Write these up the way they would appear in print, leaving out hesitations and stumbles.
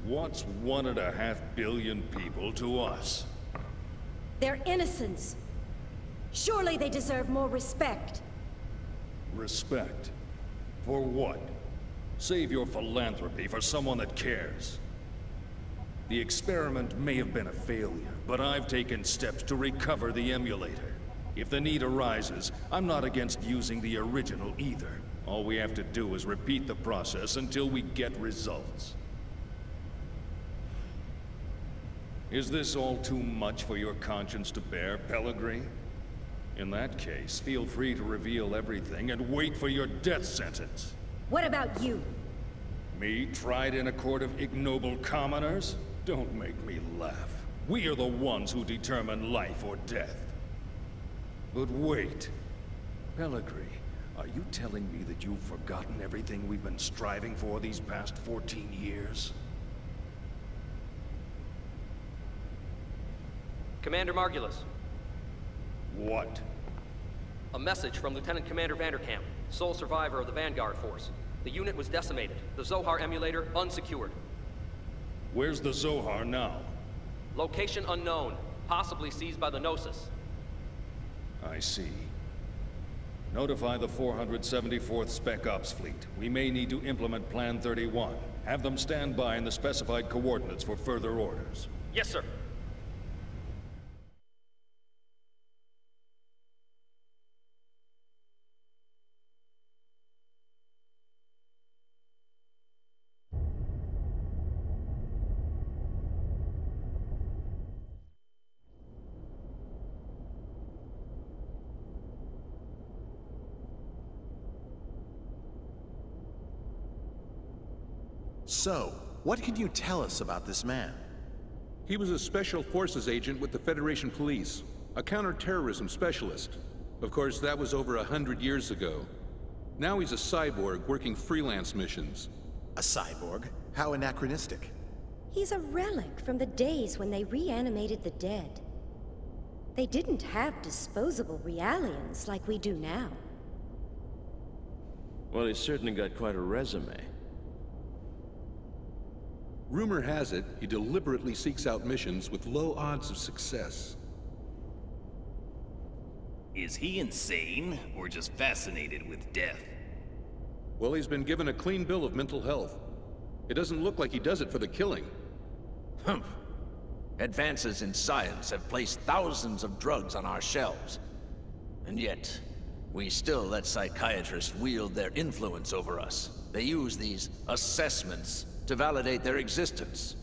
What's 1.5 billion people to us? They're innocents. Surely they deserve more respect. Respect? For what? Save your philanthropy for someone that cares. The experiment may have been a failure, but I've taken steps to recover the emulator. If the need arises, I'm not against using the original either. All we have to do is repeat the process until we get results. Is this all too much for your conscience to bear, Pellegrini? In that case, feel free to reveal everything and wait for your death sentence. What about you? Me, tried in a court of ignoble commoners? Don't make me laugh. We are the ones who determine life or death. But wait. Pellegrini, are you telling me that you've forgotten everything we've been striving for these past 14 years? Commander Margulis. What? A message from Lieutenant Commander Vanderkamp, sole survivor of the Vanguard Force. The unit was decimated. The Zohar emulator unsecured. Where's the Zohar now? Location unknown, possibly seized by the Gnosis. I see. Notify the 474th Spec Ops Fleet. We may need to implement Plan 31. Have them stand by in the specified coordinates for further orders. Yes, sir. So, what can you tell us about this man? He was a Special Forces agent with the Federation Police, a counter-terrorism specialist. Of course, that was over 100 years ago. Now he's a cyborg working freelance missions. A cyborg? How anachronistic. He's a relic from the days when they reanimated the dead. They didn't have disposable realians like we do now. Well, he's certainly got quite a resume. Rumor has it, he deliberately seeks out missions with low odds of success. Is he insane, or just fascinated with death? Well, he's been given a clean bill of mental health. It doesn't look like he does it for the killing. Humph. Advances in science have placed thousands of drugs on our shelves. And yet, we still let psychiatrists wield their influence over us. They use these assessments to validate their existence.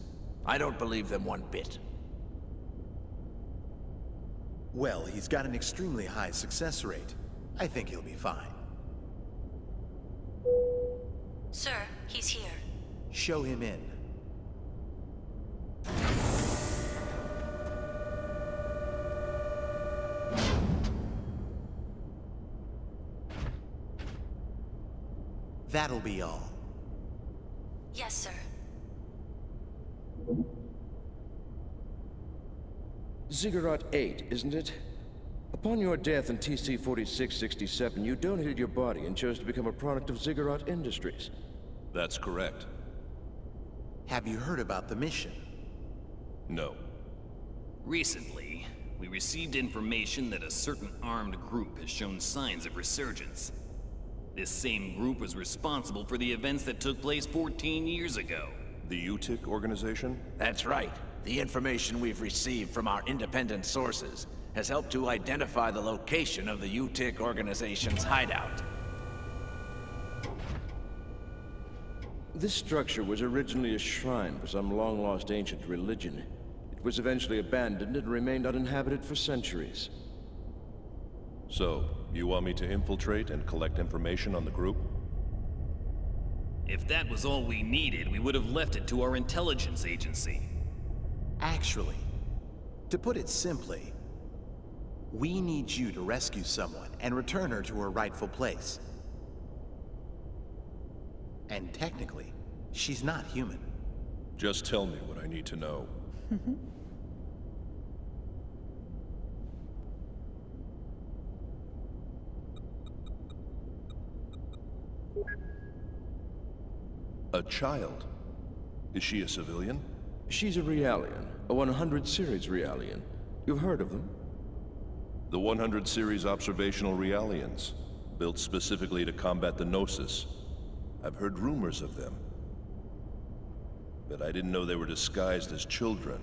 I don't believe them one bit. Well, he's got an extremely high success rate. I think he'll be fine. Sir, he's here. Show him in. That'll be all. Yes, sir. Ziggurat 8, isn't it? Upon your death in TC-4667, you donated your body and chose to become a product of Ziggurat Industries. That's correct. Have you heard about the mission? No. Recently, we received information that a certain armed group has shown signs of resurgence. This same group was responsible for the events that took place 14 years ago. The UTIC organization? That's right. The information we've received from our independent sources has helped to identify the location of the UTIC organization's hideout. This structure was originally a shrine for some long-lost ancient religion. It was eventually abandoned and remained uninhabited for centuries. So, you want me to infiltrate and collect information on the group? If that was all we needed, we would have left it to our intelligence agency. Actually, to put it simply, we need you to rescue someone and return her to her rightful place. And technically, she's not human. Just tell me what I need to know. A child? Is she a civilian? She's a Realian, a 100 series Realian. You've heard of them? The 100 series observational Realians, built specifically to combat the Gnosis. I've heard rumors of them, but I didn't know they were disguised as children.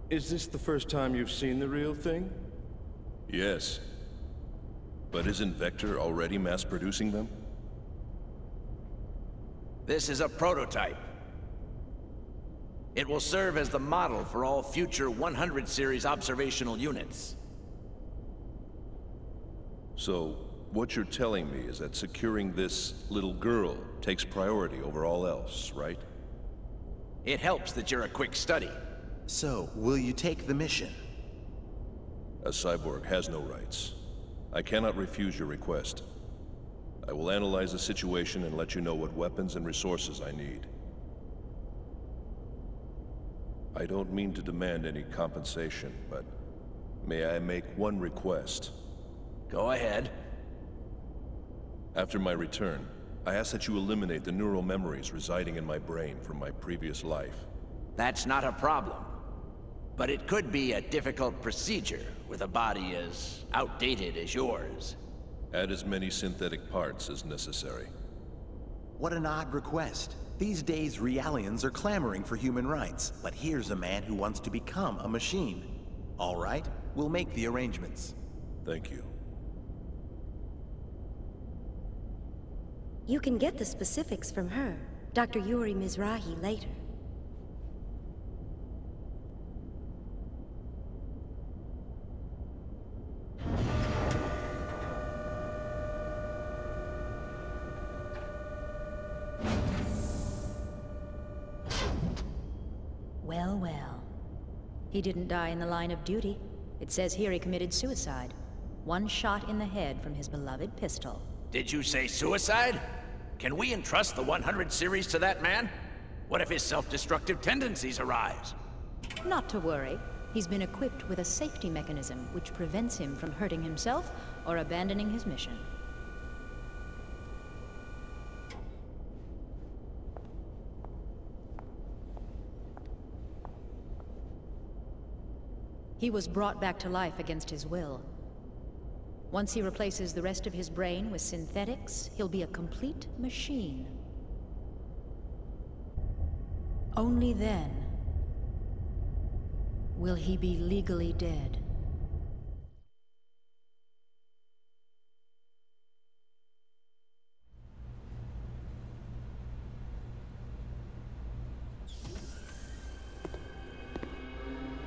Is this the first time you've seen the real thing? Yes. But isn't Vector already mass-producing them? This is a prototype. It will serve as the model for all future 100 series observational units. So, what you're telling me is that securing this little girl takes priority over all else, right? It helps that you're a quick study. So, will you take the mission? A cyborg has no rights. I cannot refuse your request. I will analyze the situation and let you know what weapons and resources I need. I don't mean to demand any compensation, but may I make one request? Go ahead. After my return, I ask that you eliminate the neural memories residing in my brain from my previous life. That's not a problem. But it could be a difficult procedure with a body as outdated as yours. Add as many synthetic parts as necessary. What an odd request. These days, Realians are clamoring for human rights, but here's a man who wants to become a machine. All right, we'll make the arrangements. Thank you. You can get the specifics from her, Dr. Yuri Mizrahi, later. Well, well. He didn't die in the line of duty. It says here he committed suicide. One shot in the head from his beloved pistol. Did you say suicide? Can we entrust the 100 series to that man? What if his self-destructive tendencies arise? Not to worry. He's been equipped with a safety mechanism which prevents him from hurting himself or abandoning his mission. He was brought back to life against his will. Once he replaces the rest of his brain with synthetics, he'll be a complete machine. Only then will he be legally dead.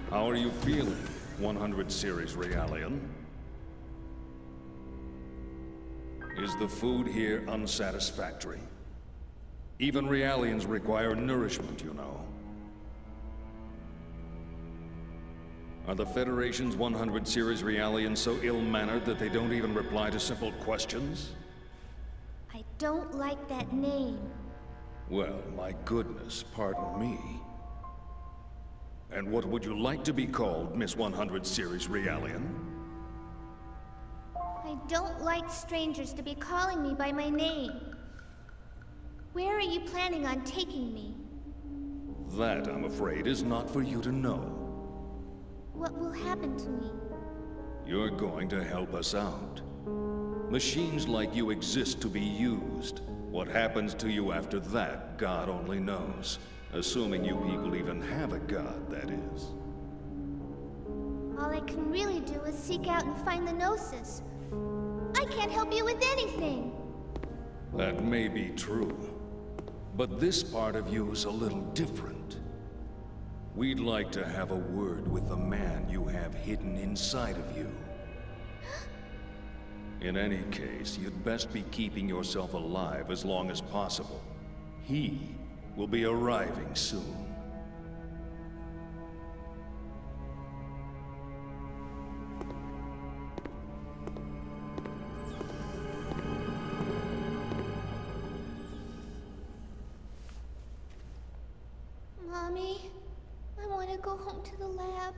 How are you feeling, 100 series Realian? Is the food here unsatisfactory? Even Realians require nourishment, you know. Are the Federation's 100 series Realians so ill-mannered that they don't even reply to simple questions? I don't like that name. Well, my goodness, pardon me. And what would you like to be called, Miss 100 series Realian? I don't like strangers to be calling me by my name. Where are you planning on taking me? That, I'm afraid, is not for you to know. What will happen to me? You're going to help us out. Machines like you exist to be used. What happens to you after that, God only knows. Assuming you people even have a god, that is. All I can really do is seek out and find the Gnosis. I can't help you with anything. That may be true. But this part of you is a little different. We'd like to have a word with the man you have hidden inside of you. In any case, you'd best be keeping yourself alive as long as possible. He will be arriving soon. Mommy, I want to go home to the lab.